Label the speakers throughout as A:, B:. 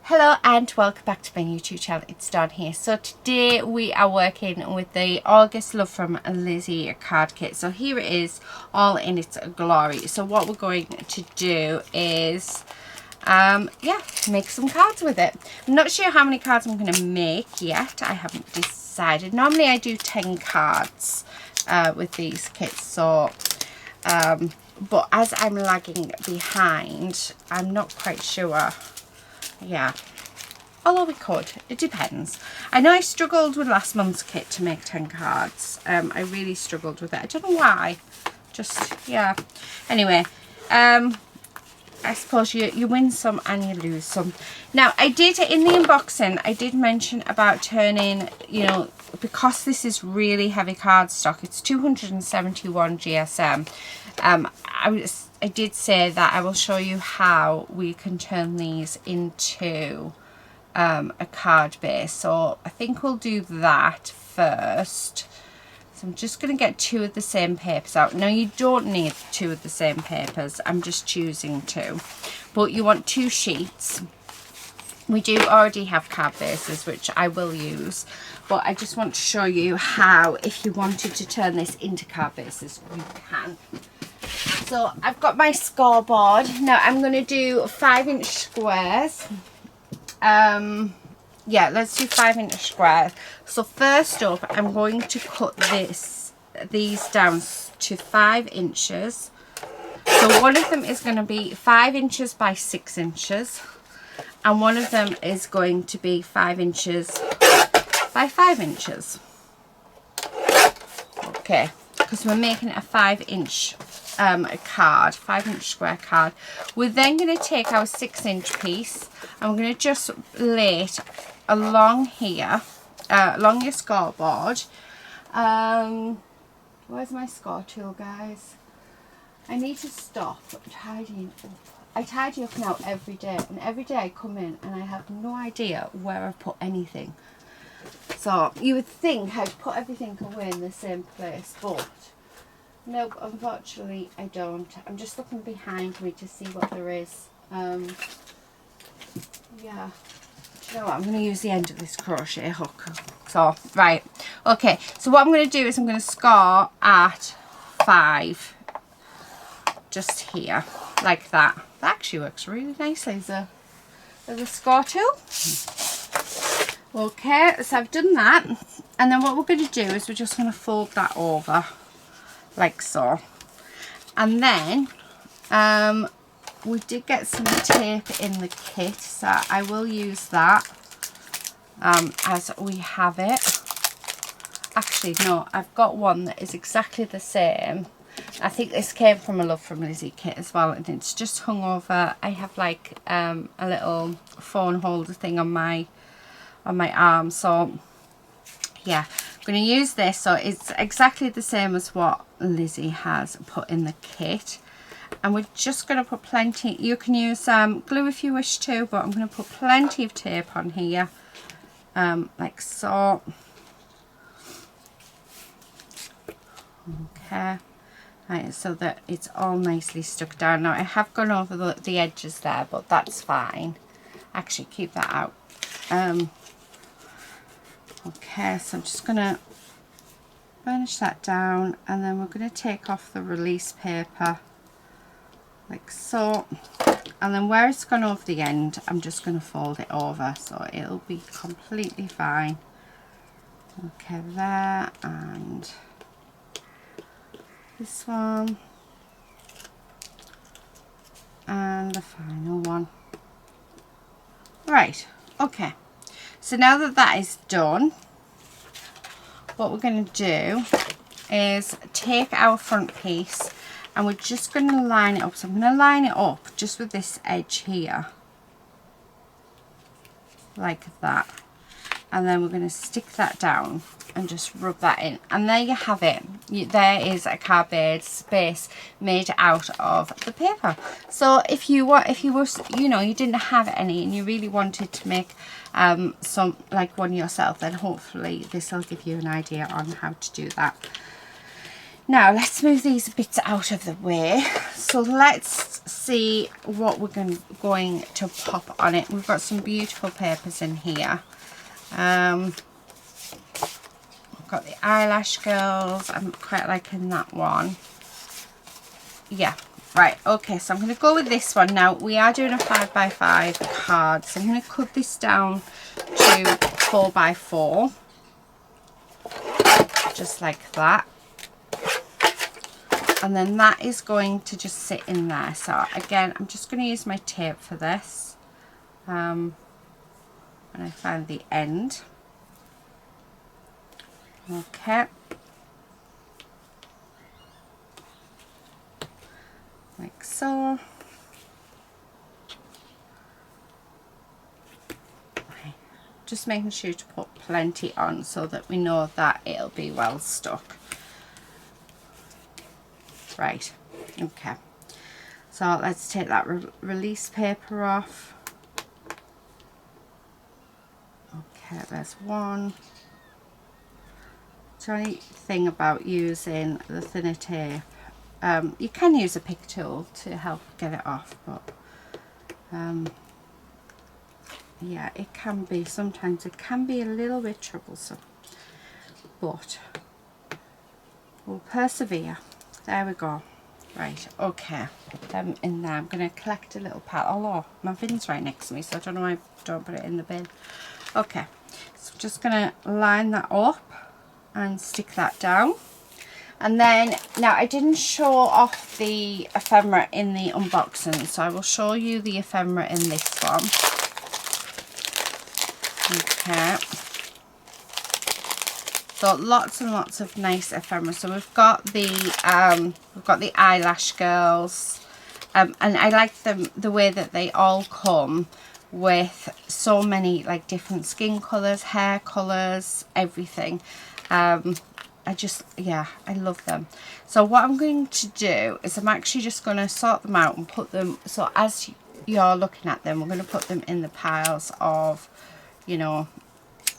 A: Hello and welcome back to my YouTube channel. It's Dawn here. So today we are working with the August Love from Lizi card kit. So here it is, all in its glory. So what we're going to do is make some cards with it. I'm not sure how many cards I'm going to make yet. I haven't decided. Normally I do 10 cards with these kits. So but as I'm lagging behind, I'm not quite sure. Yeah, although we could, it depends. I know I struggled with last month's kit to make 10 cards. I really struggled with it. I don't know why, just yeah. Anyway, I suppose you win some and you lose some. Now I did, in the unboxing, I did mention about turning, you know, because this is really heavy cardstock, it's 271 GSM. I did say that I will show you how we can turn these into a card base. So I think we'll do that first. So I'm just going to get 2 of the same papers out. Now you don't need 2 of the same papers, I'm just choosing 2. But you want 2 sheets. We do already have card bases, which I will use. But I just want to show you how, if you wanted to turn this into card bases, you can. So I've got my scoreboard. Now I'm going to do 5-inch squares. Yeah, let's do 5-inch squares. So first up, I'm going to cut these down to 5 inches. So one of them is going to be 5 inches by 6 inches. And one of them is going to be 5 inches by 5 inches. Okay, because we're making it a 5-inch card, 5-inch square card. We're then going to take our 6-inch piece and we're going to just lay it along here, along your scoreboard. Where's my score tool, guys? I need to stop tidying up. I tidy up now every day, and every day I come in and I have no idea where I put anything. So you would think I'd put everything away in the same place, but nope, unfortunately I don't. I'm just looking behind me to see what there is. Yeah. Do you know what? I'm going to use the end of this crochet hook. So, right. Okay. So what I'm going to do is I'm going to score at 5. Just here. Like that. That actually works really nicely as a score tool. Okay. So I've done that. And then what we're going to do is we're just going to fold that over. Like so. And then we did get some tape in the kit, so I will use that as we have it. Actually no, I've got one that is exactly the same. I think this came from a Love from Lizi kit as well, and it's just hung over. I have like a little phone holder thing on my arm, so yeah, I'm going to use this. So it's exactly the same as what Lizi has put in the kit, and we're just going to put plenty. You can use glue if you wish to, but I'm going to put plenty of tape on here, like so. Okay, right, so that it's all nicely stuck down. Now I have gone over the edges there, but that's fine. Actually, keep that out. Okay, so I'm just going to burnish that down, and then we're going to take off the release paper like so, and then where it's gone over the end, I'm just going to fold it over so it'll be completely fine. Okay, there, and this one, and the final one. Right, okay. So now that that is done, what we're going to do is take our front piece and we're just going to line it up. So I'm going to line it up just with this edge here, like that. And then we're going to stick that down and just rub that in. And there you have it. There is a card base made out of the paper. So if you were, you know, you didn't have any and you really wanted to make some, like one yourself, then hopefully this will give you an idea on how to do that. Now let's move these bits out of the way. So let's see what we're going to pop on it. We've got some beautiful papers in here. I've got the eyelash girls. I'm quite liking that one. Yeah, right, okay, so I'm going to go with this one. Now we are doing a 5x5 card, so I'm going to cut this down to 4x4, just like that. And then that is going to just sit in there. So again, I'm just going to use my tape for this when I find the end. Okay, like so. Just making sure to put plenty on so that we know that it'll be well stuck. Right, okay, so let's take that release paper off. Okay, there's one. The only thing about using the thinner tape, you can use a pick tool to help get it off, but yeah, it can be, sometimes it can be a little bit troublesome, but we'll persevere. There we go. Right, okay, put them in there. I'm going to collect a little pile. Oh, my bin's right next to me, so I don't know why I don't put it in the bin. Okay, so I'm just going to line that up and stick that down. And then, now I didn't show off the ephemera in the unboxing, so I will show you the ephemera in this one. Okay. So lots and lots of nice ephemera. So we've got the eyelash girls, and I like them the way that they all come with so many like different skin colours, hair colours, everything. I just, yeah, I love them. So what I'm going to do is I'm actually just going to sort them out and put them, so as you're looking at them, we're going to put them in the piles of, you know,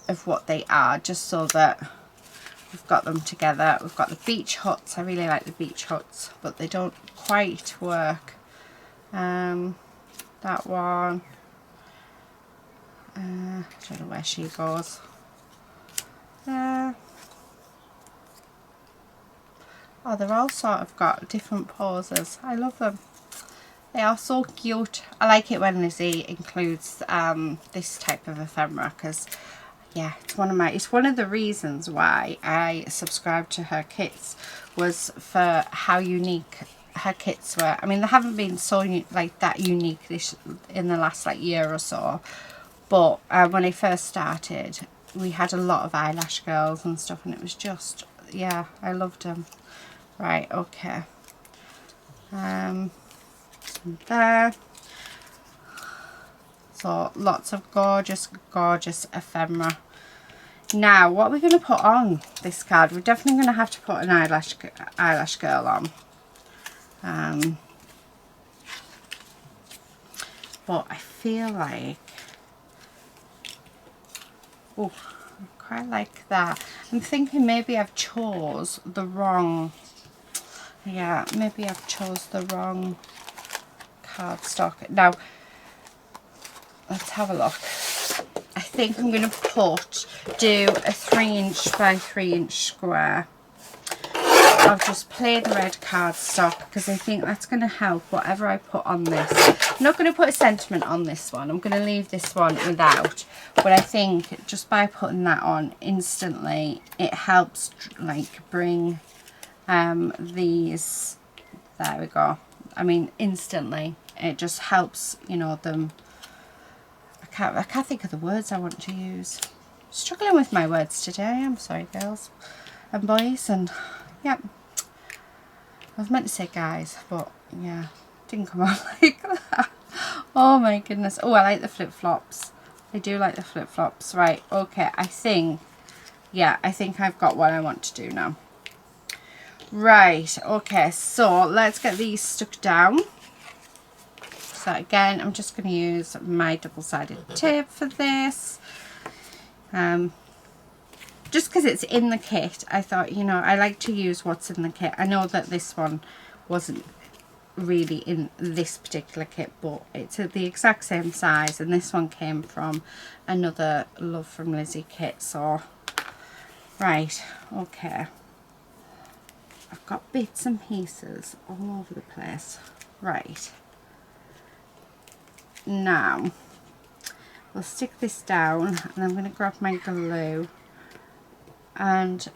A: of what they are, just so that we've got them together. We've got the beach huts. I really like the beach huts, but they don't quite work. That one, I don't know where she goes. Oh, they're all sort of got different poses. I love them. They are so cute. I like it when Lizi includes this type of ephemera, because yeah, it's one of the reasons why I subscribed to her kits, was for how unique her kits were. I mean, they haven't been so like that unique in the last like year or so, but when I first started, we had a lot of eyelash girls and stuff, and it was just, yeah, I loved them. Right, okay. There. So lots of gorgeous, gorgeous ephemera. Now, what we're going to put on this card, we're definitely going to have to put an eyelash girl on. But I feel like, oh, I quite like that. I'm thinking maybe I've chose the wrong, yeah, maybe I've chose the wrong cardstock. Now, let's have a look. I think I'm going to do a 3" by 3" square. I'll just plain red cardstock, because I think that's going to help whatever I put on this. I'm not going to put a sentiment on this one. I'm going to leave this one without. But I think just by putting that on instantly, it helps like bring these, there we go. I mean, instantly. It just helps, you know, them. I can't think of the words I want to use. Struggling with my words today. I'm sorry, girls and boys, and yep. I was meant to say guys, but yeah, didn't come out like that. Oh my goodness. Oh, I like the flip-flops. I do like the flip-flops. Right, okay, I think, yeah, I think I've got what I want to do now. Right, okay, so let's get these stuck down. So again, I'm just going to use my double-sided tape for this. just because it's in the kit, I thought, you know, I like to use what's in the kit. I know that this one wasn't really in this particular kit, but it's the exact same size, and this one came from another Love from Lizi kit. So right, okay, I've got bits and pieces all over the place. Right, now we'll stick this down, and I'm going to grab my glue and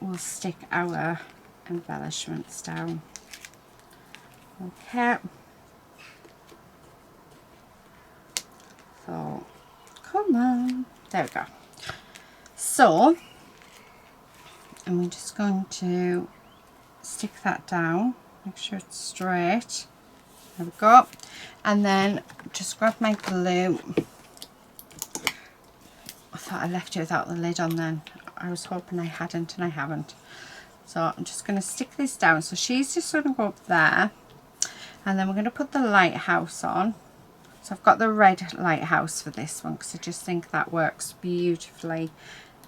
A: we'll stick our embellishments down. Okay, so come on, there we go. So I'm just going to stick that down, make sure it's straight. There we go. And then just grab my glue. I thought I left it without the lid on then. I was hoping I hadn't, and I haven't. So I'm just going to stick this down. So she's just going to go up there. And then we're going to put the lighthouse on. So I've got the red lighthouse for this one because I just think that works beautifully.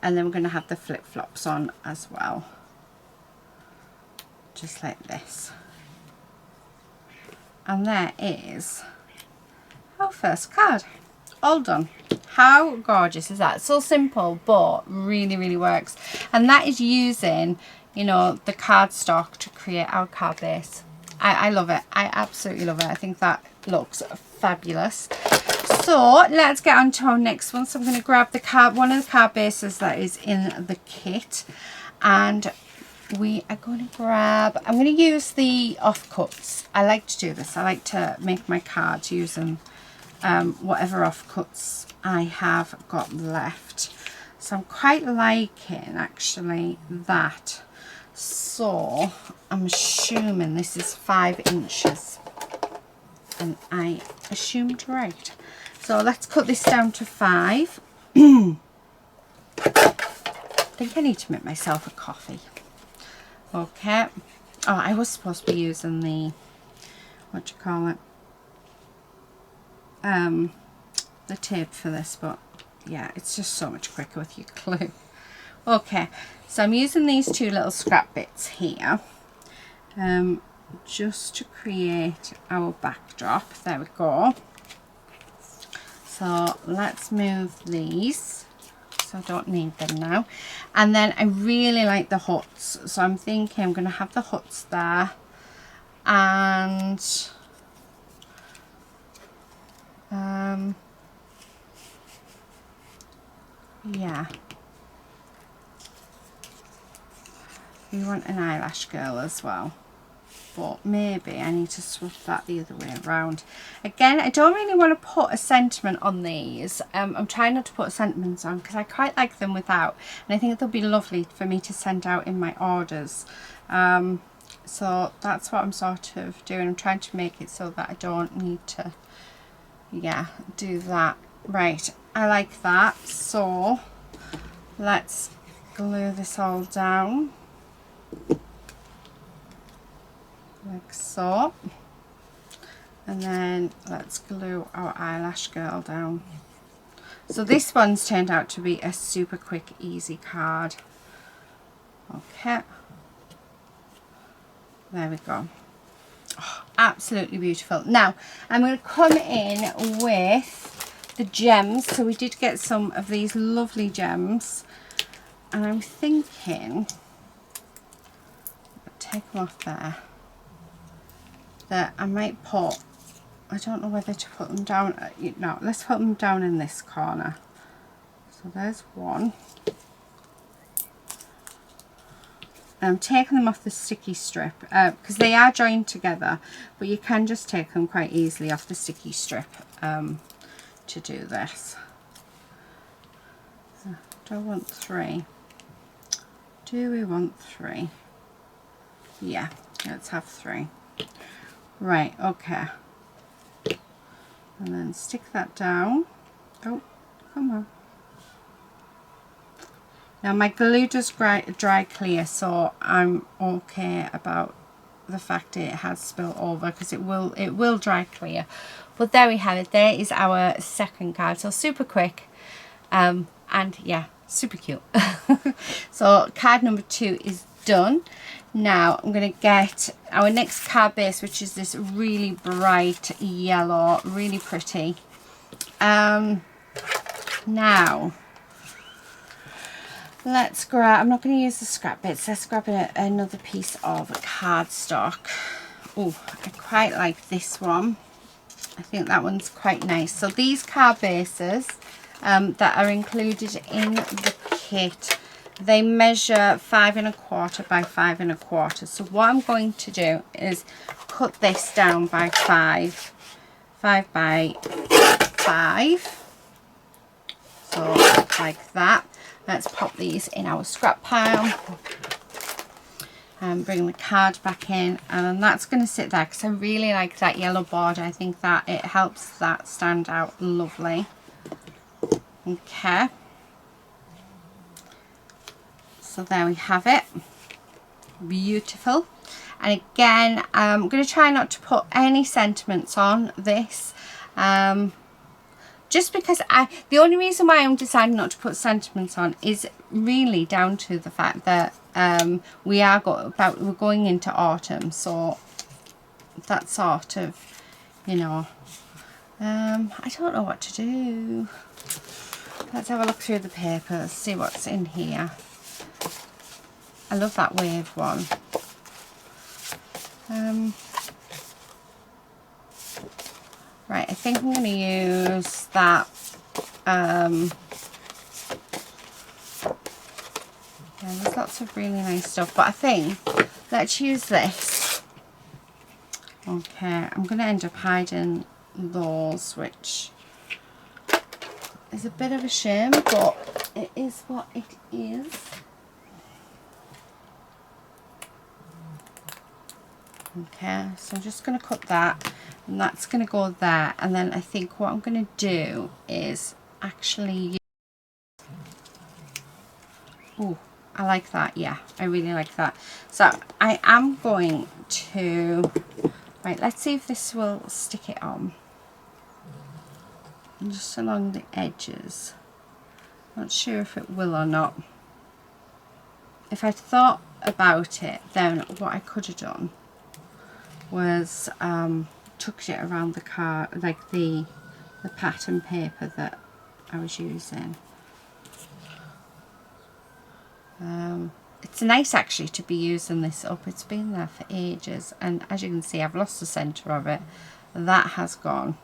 A: And then we're going to have the flip-flops on as well. Just like this. And there is our first card. All done. How gorgeous is that? So simple, but really, really works. And that is using, you know, the cardstock to create our card base. I love it. I absolutely love it. I think that looks fabulous. So let's get on to our next one. So I'm going to grab the card, one of the card bases that is in the kit, and we are going to grab, I'm going to use the offcuts. I like to do this. I like to make my cards using whatever offcuts I have got left. So I'm quite liking actually that. So I'm assuming this is 5 inches, and I assumed right. So let's cut this down to 5. I think I need to make myself a coffee. Okay. Oh, I was supposed to be using the, what do you call it? The tape for this, but yeah, it's just so much quicker with your glue. Okay, so I'm using these 2 little scrap bits here, just to create our backdrop. There we go. So let's move these, so I don't need them now. And then I really like the huts, so I'm thinking I'm going to have the huts there, and yeah, we want an eyelash girl as well, but maybe I need to swap that the other way around. Again, I don't really want to put a sentiment on these. I'm trying not to put sentiments on because I quite like them without, and I think they'll be lovely for me to send out in my orders. So that's what I'm sort of doing. I'm trying to make it so that I don't need to, yeah, do that. Right, I like that. So let's glue this all down like so, and then let's glue our eyelash girl down. So this one's turned out to be a super quick, easy card. Okay, there we go. Oh, absolutely beautiful. Now I'm going to come in with the gems. So we did get some of these lovely gems, and I'm thinking, take them off there, that I might put, I don't know whether to put them down, no, let's put them down in this corner. So there's one. I'm taking them off the sticky strip because they are joined together, but you can just take them quite easily off the sticky strip to do this. Do I want 3? Do we want 3? Yeah, let's have 3. Right, okay. And then stick that down. Oh, come on. Now my glue does dry clear, so I'm okay about the fact it has spilled over, because it will dry clear. But there we have it. There is our second card. So super quick, and yeah, super cute. So card number 2 is done. Now I'm going to get our next card base, which is this really bright yellow, really pretty. Now let's grab, I'm not going to use the scrap bits, let's grab another piece of cardstock. Oh, I quite like this one. I think that one's quite nice. So these card bases that are included in the kit, they measure 5 1/4 by 5 1/4. So what I'm going to do is cut this down by 5 by 5. So like that. Let's pop these in our scrap pile and bring the card back in, and that's going to sit there because I really like that yellow border. I think that it helps that stand out lovely. Okay, so there we have it. Beautiful. And again, I'm going to try not to put any sentiments on this, just because the only reason why I'm deciding not to put sentiments on is really down to the fact that we're going into autumn, so that sort of, you know, I don't know what to do. Let's have a look through the papers, see what's in here. I love that wave one. Right, I think I'm going to use that. Yeah, there's lots of really nice stuff, but I think let's use this. Okay, I'm going to end up hiding those, which is a bit of a shame, but it is what it is. Okay, so I'm just going to cut that, and that's going to go there. And then I think what I'm going to do is actually, oh, I like that. Yeah, I really like that. So I am going to, right, let's see if this will stick it on. And just along the edges. Not sure if it will or not. If I thought about it, then what I could have done was tucked it around the card, like the pattern paper that I was using. It's nice actually to be using this up. It's been there for ages, and as you can see, I've lost the centre of it. That has gone,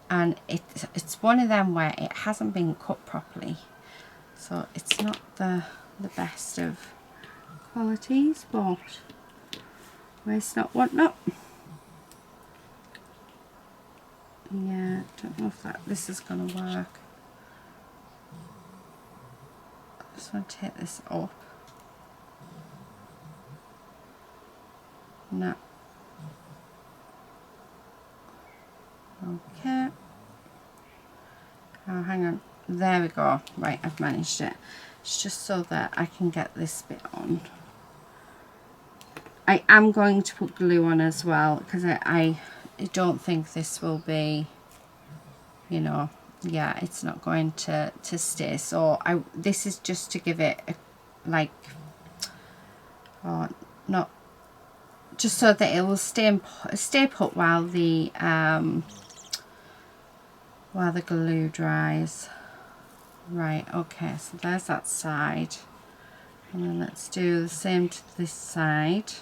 A: and it's one of them where it hasn't been cut properly, so it's not the best of qualities, but waste not, want not. Yeah, don't know if this is going to work. I just want to take this up. No. Okay. Oh, hang on. There we go. Right, I've managed it. It's just so that I can get this bit on. I am going to put glue on as well, because I don't think this will be, you know, yeah, it's not going to stay. So this is just to give it a, like, oh, not just so that it will stay put while the glue dries. Right, okay, so there's that side, and then let's do the same to this side.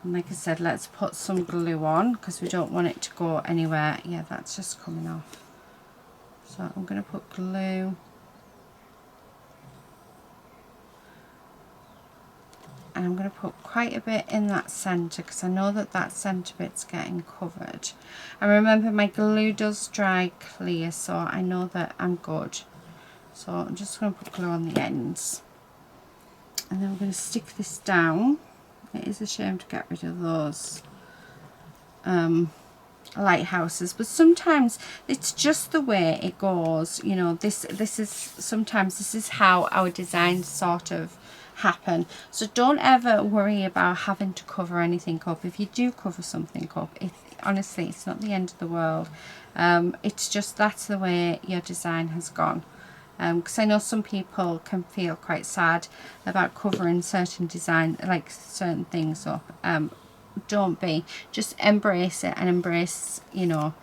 A: And like I said, let's put some glue on because we don't want it to go anywhere. Yeah, that's just coming off. So I'm going to put glue. And I'm going to put quite a bit in that centre because I know that centre bit's getting covered. And remember, my glue does dry clear, so I know that I'm good. So I'm just going to put glue on the ends. And then we're going to stick this down. It is a shame to get rid of those lighthouses, but sometimes it's just the way it goes. You know, this is how our designs sort of happen. So don't ever worry about having to cover anything up. If you do cover something up, honestly, it's not the end of the world. It's just that's the way your design has gone. because I know some people can feel quite sad about covering certain design, like certain things up. Don't be. Just embrace it and embrace, you know.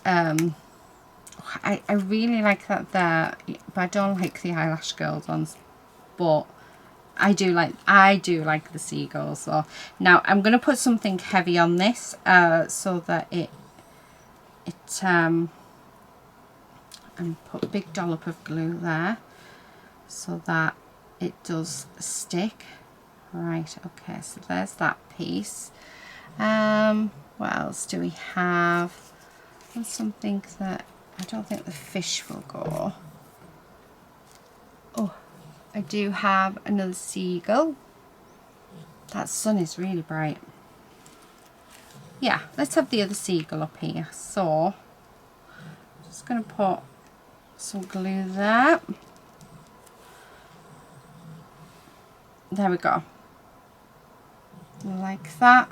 A: I really like that there, but I don't like the eyelash girls ones. But I do like the seagulls. So now I'm going to put something heavy on this, so that and put a big dollop of glue there so that it does stick. Right, okay, so there's that piece. What else do we have? There's something that I don't think the fish will go. Oh, I do have another seagull. That sun is really bright. Yeah, let's have the other seagull up here. So I'm just going to put some glue there. There we go. Like that.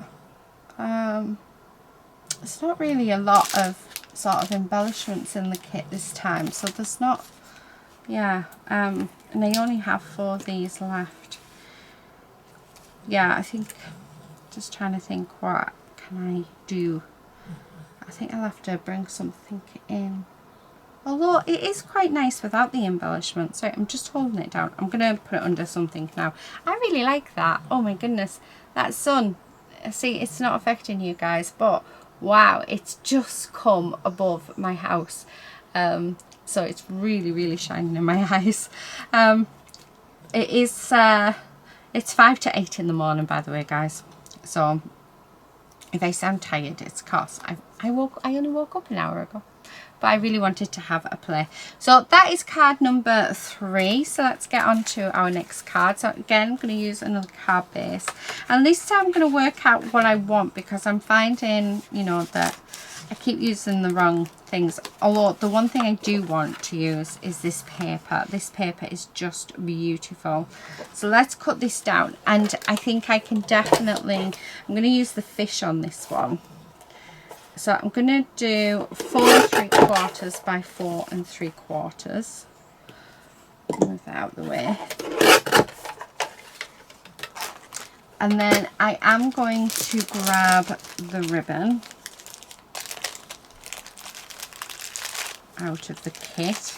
A: It's not really a lot of sort of embellishments in the kit this time, so there's not, yeah, and I only have 4 of these left. Yeah, I think, just trying to think, what can I do? I think I'll have to bring something in. Although it is quite nice without the embellishment. Sorry, I'm just holding it down. I'm going to put it under something now. I really like that. Oh my goodness. That sun. See, it's not affecting you guys, but wow, it's just come above my house. So it's really, really shining in my eyes. It is, it's 5 to 8 in the morning, by the way, guys. So if I sound tired, it's because I only woke up an hour ago. But I really wanted to have a play. So that is card number 3. So let's get on to our next card. So again, I'm going to use another card base. And this time I'm going to work out what I want, because I'm finding, you know, that I keep using the wrong things. Although the one thing I do want to use is this paper. This paper is just beautiful. So let's cut this down. And I think I can definitely, I'm going to use the fish on this one. So I'm going to do 4 3/4 by 4 3/4. Move that out of the way. And then I am going to grab the ribbon out of the kit.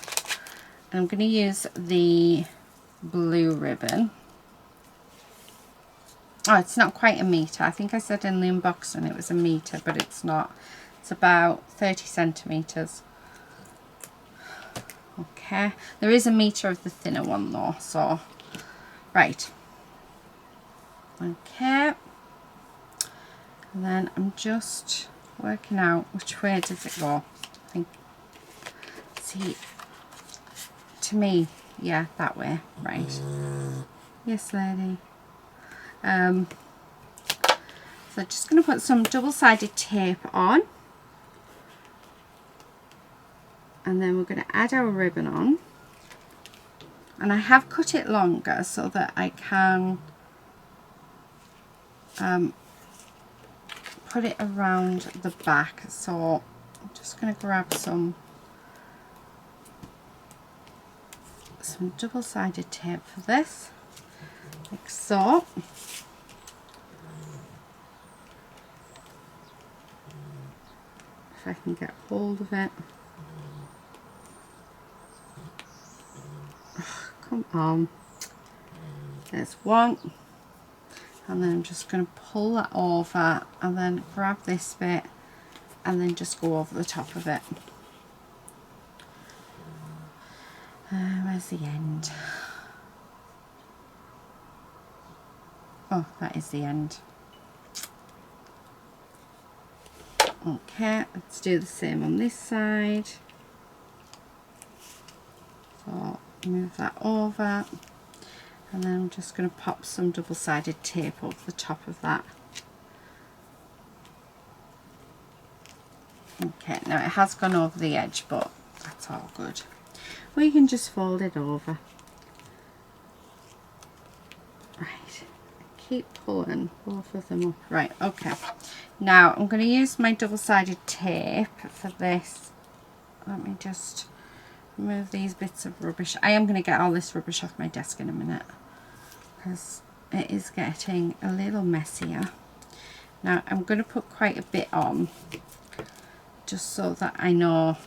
A: And I'm going to use the blue ribbon. Oh, it's not quite a metre. I think I said in the unboxing it was a metre, but it's not. It's about 30 centimetres. Okay. There is a metre of the thinner one though, so. Right. Okay. And then I'm just working out which way does it go. I think. See. To me, yeah, that way. Right. Yes, lady. So just going to put some double-sided tape on, and then we're going to add our ribbon on, and I have cut it longer so that I can put it around the back. So I'm just going to grab some double-sided tape for this, like so. If I can get hold of it. Oh, come on. There's one. And then I'm just going to pull that over and then grab this bit and then just go over the top of it. Where's the end? Oh, that is the end. Okay, let's do the same on this side. So move that over, and then I'm just going to pop some double-sided tape over the top of that. Okay, now it has gone over the edge, but that's all good. Or you can just fold it over. Right, keep pulling both of them up. Right, okay. Now I'm going to use my double-sided tape for this. Let me just remove these bits of rubbish. I am going to get all this rubbish off my desk in a minute because it is getting a little messier. Now I'm going to put quite a bit on just so that I know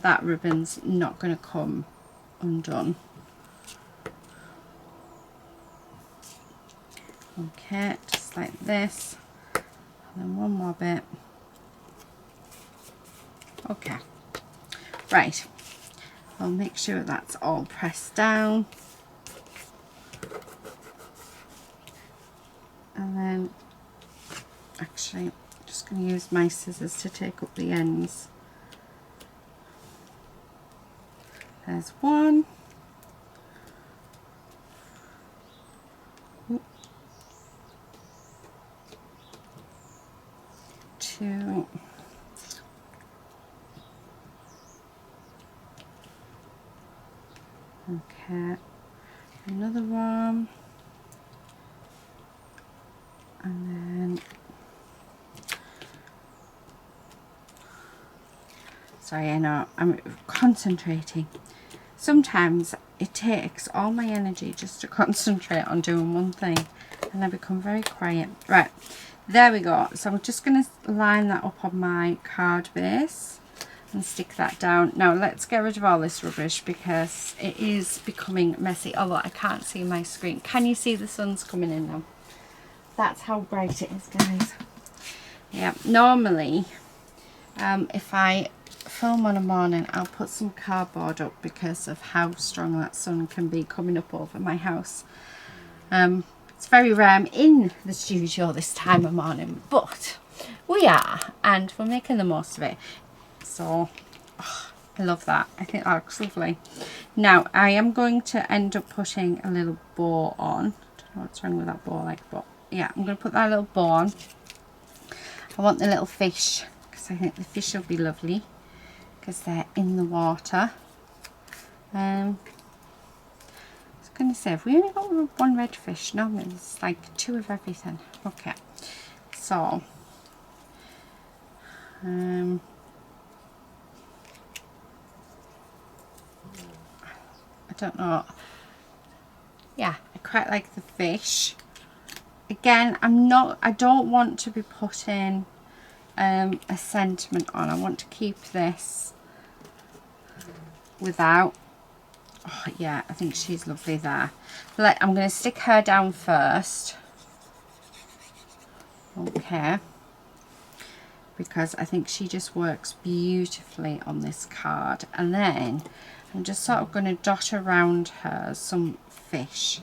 A: that ribbon's not going to come undone. Okay, just like this, and then one more bit. Okay, right, I'll make sure that's all pressed down, and then actually I'm just going to use my scissors to take up the ends. There's one. Two. Okay, another one, and then sorry, I know I'm concentrating. Sometimes it takes all my energy just to concentrate on doing one thing, and I become very quiet. Right, there we go. So I'm just going to line that up on my card base and stick that down. Now let's get rid of all this rubbish because it is becoming messy. Although I can't see my screen. Can you see the sun's coming in now? That's how bright it is, guys. Yeah, normally if I film on a morning, I'll put some cardboard up because of how strong that sun can be coming up over my house. It's very rare I'm in the studio this time of morning, but we are, and we're making the most of it. So I love that. I think that looks lovely. Now I am going to end up putting a little bow on. I don't know what's wrong with that bow, but yeah, I'm going to put that little bow on. I want the little fish because I think the fish will be lovely because they're in the water. I was going to say, have we only got one red fish? No, it's like two of everything. Okay, so I don't know. Yeah, I quite like the fish. Again, I don't want to be putting a sentiment on. I want to keep this without. Oh yeah, I think she's lovely there. I'm going to stick her down first. Okay. Because I think she just works beautifully on this card. And then I'm just sort of going to dot around her some fish.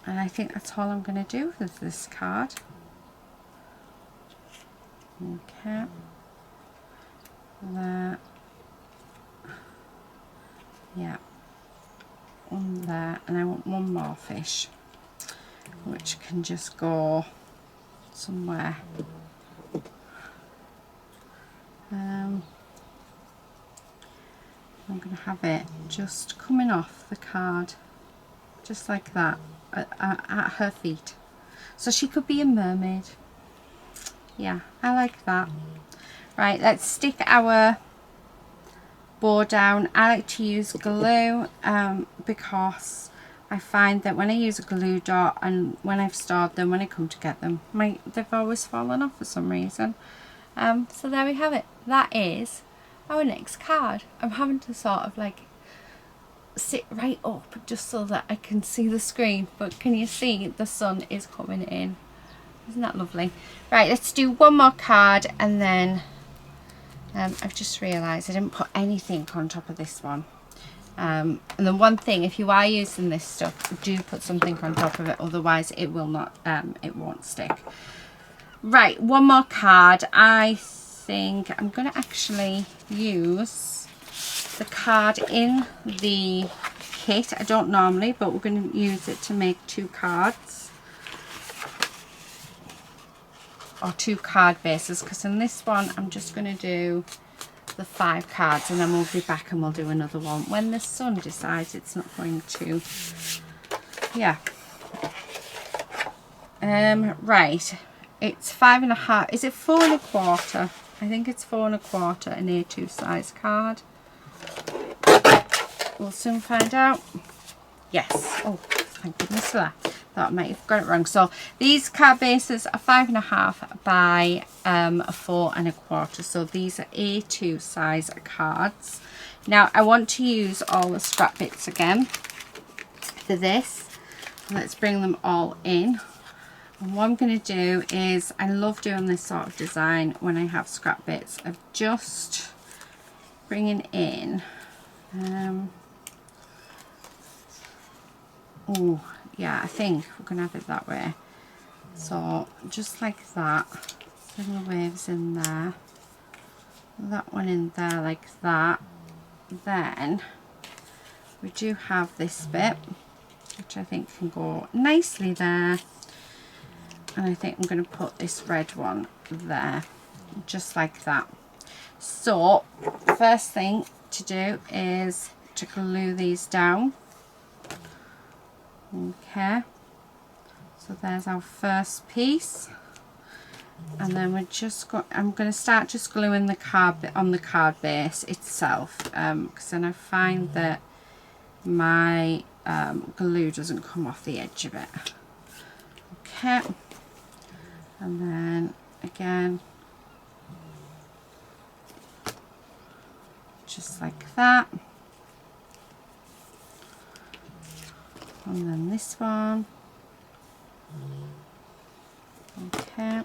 A: And I think that's all I'm going to do with this card. Okay. There. Yeah. One there. And I want one more fish, which can just go somewhere. I'm going to have it just coming off the card, just like that, at her feet. So she could be a mermaid. Yeah, I like that. Right, let's stick our bow down. I like to use glue because I find that when I use a glue dot and when I've stored them, when I come to get them, they've always fallen off for some reason. So there we have it. That is our next card. I'm having to sort of like sit right up just so that I can see the screen, but can you see the sun is coming in? Isn't that lovely? Right, let's do one more card, and then I've just realised I didn't put anything on top of this one. And the one thing, if you are using this stuff, do put something on top of it, otherwise it will not, it won't stick. Right, one more card. I think I'm going to actually use the card in the kit. I don't normally, but we're going to use it to make two cards. Or two card bases, because in this one I'm just going to do the 5 cards, and then we'll be back and we'll do another one when the sun decides it's not going to. Yeah. Right. It's 5.5. Is it 4 1/4? I think it's 4 1/4, an A2 size card. We'll soon find out. Yes. Oh, thank goodness for that. Thought I might have got it wrong. So these card bases are 5.5 by 4.25. So these are A2 size cards. Now I want to use all the scrap bits again for this. Let's bring them all in. And what I'm going to do is, I love doing this sort of design when I have scrap bits, of just bringing in oh yeah, I think we're gonna have it that way. So just like that, little waves in there, that one in there like that. Then we do have this bit, which I think can go nicely there, and I think I'm going to put this red one there, just like that. So first thing to do is to glue these down. Okay, so there's our first piece, and then we're just I'm going to start just gluing the card on the card base itself, because then I find that my glue doesn't come off the edge of it. Okay, and then again just like that, and then this one. Okay,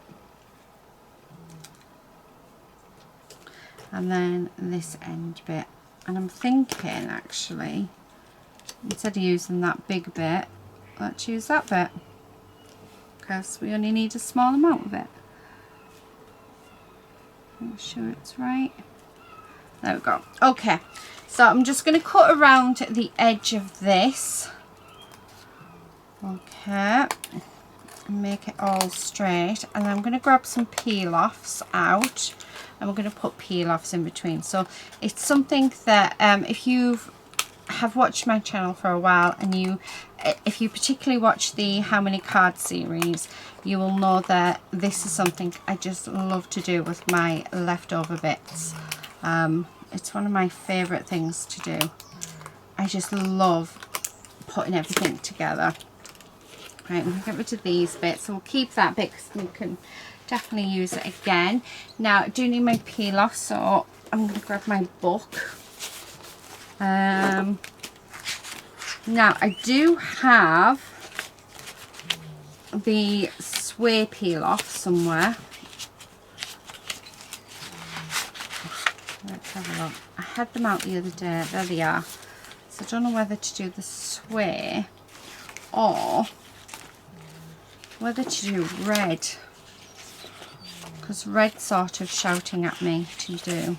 A: and then this end bit, and I'm thinking actually, instead of using that big bit, let's use that bit, because we only need a small amount of it. Make sure it's right. There we go. Okay, so I'm just going to cut around the edge of this. Okay, and make it all straight, and I'm going to grab some peel-offs out, and we're going to put peel-offs in between. So it's something that if you have watched my channel for a while, and if you particularly watch the How Many Cards series, you will know that this is something I just love to do with my leftover bits. It's one of my favourite things to do. I just love putting everything together. Right, we'll get rid of these bits, so we'll keep that bit because we can definitely use it again. Now I do need my peel off, so I'm going to grab my book. Now I do have the sway peel off somewhere. Let's have a look. I had them out the other day. There they are. So I don't know whether to do the sway or whether to do red, because red's sort of shouting at me to do.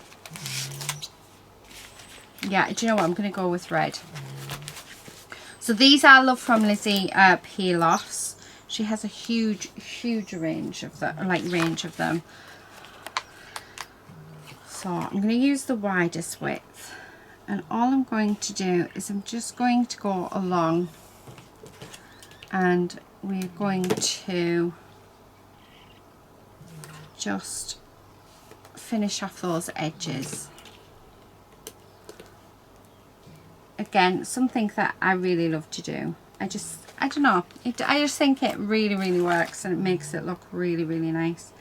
A: Yeah, do you know what? I'm going to go with red. So these are Love from Lizi peel offs. She has a huge range of them, So I'm going to use the widest width, and all I'm going to do is I'm just going to go along, and we're going to just finish off those edges. Again, something that I really love to do. I don't know, I just think it really works, and it makes it look really nice.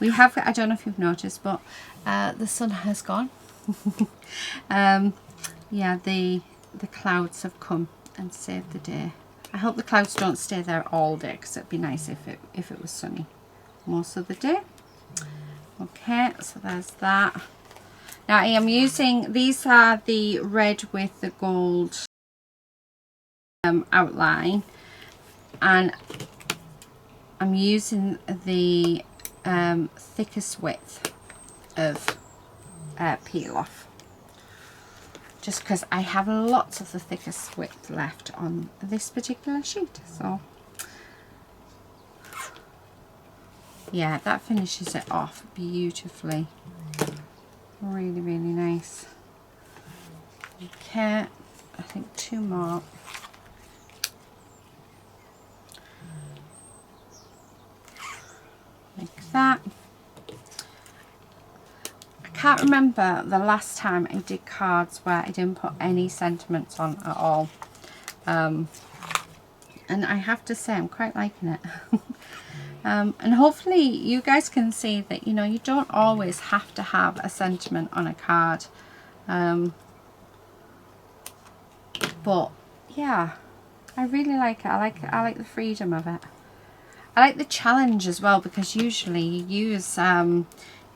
A: We have, I don't know if you've noticed, but the sun has gone. Yeah, the clouds have come and saved the day. I hope the clouds don't stay there all day, because it'd be nice if it was sunny most of the day. Okay, so there's that. Now I am using, these are the red with the gold outline, and I'm using the thickest width of peel off, just because I have lots of the thickest width left on this particular sheet. So yeah, that finishes it off beautifully. Really nice. Okay, I think two more. Like that. I can't remember the last time I did cards where I didn't put any sentiments on at all. And I have to say I'm quite liking it. And hopefully you guys can see that, you know, you don't always have to have a sentiment on a card. But yeah, I really like it. I like the freedom of it. I like the challenge as well, because usually you use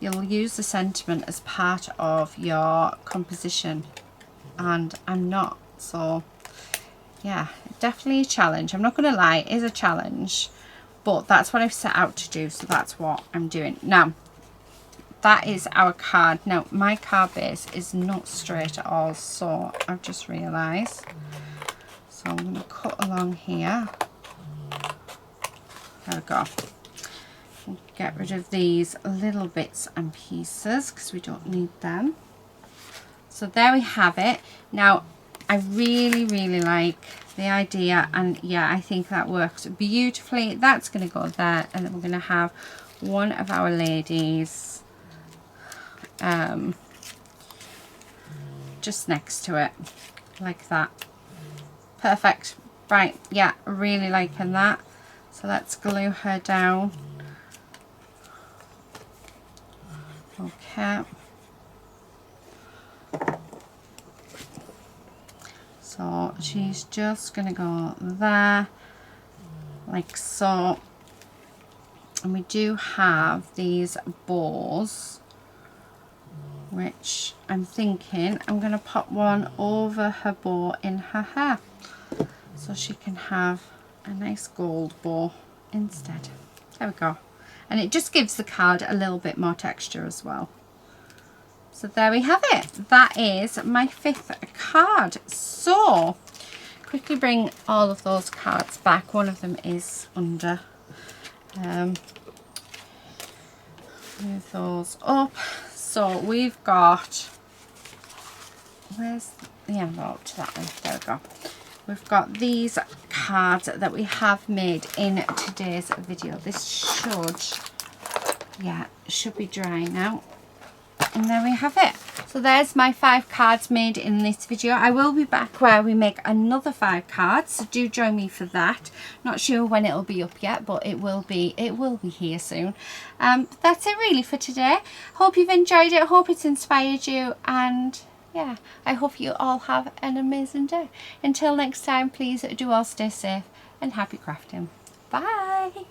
A: you'll use the sentiment as part of your composition, and I'm not. So yeah, definitely a challenge. I'm not going to lie, it is a challenge, but that's what I've set out to do, so that's what I'm doing. Now, that is our card. Now, my card base is not straight at all, so I've just realised. So I'm going to cut along here. There we go. Get rid of these little bits and pieces because we don't need them. So there we have it. Now, I really, really like the idea, and yeah, I think that works beautifully. That's going to go there, and then we're going to have one of our ladies just next to it, like that. Perfect. Right, yeah, really liking that. So let's glue her down. Okay. So she's just going to go there, like so. And we do have these bows, which I'm thinking I'm going to pop one over her bow in her hair, so she can have a nice gold bow instead. There we go. And it just gives the card a little bit more texture as well. So there we have it. That is my 5th card. So quickly bring all of those cards back. One of them is under. Move those up. So we've got, where's the envelope to that one? There we go. We've got these cards that we have made in today's video. This should be dry now. And there we have it. So there's my 5 cards made in this video. I will be back where we make another 5 cards, so do join me for that. Not sure when it'll be up yet, but it will be here soon. But that's it really for today. Hope you've enjoyed it. Hope it's inspired you, and yeah, I hope you all have an amazing day. Until next time, please do all stay safe and happy crafting. Bye.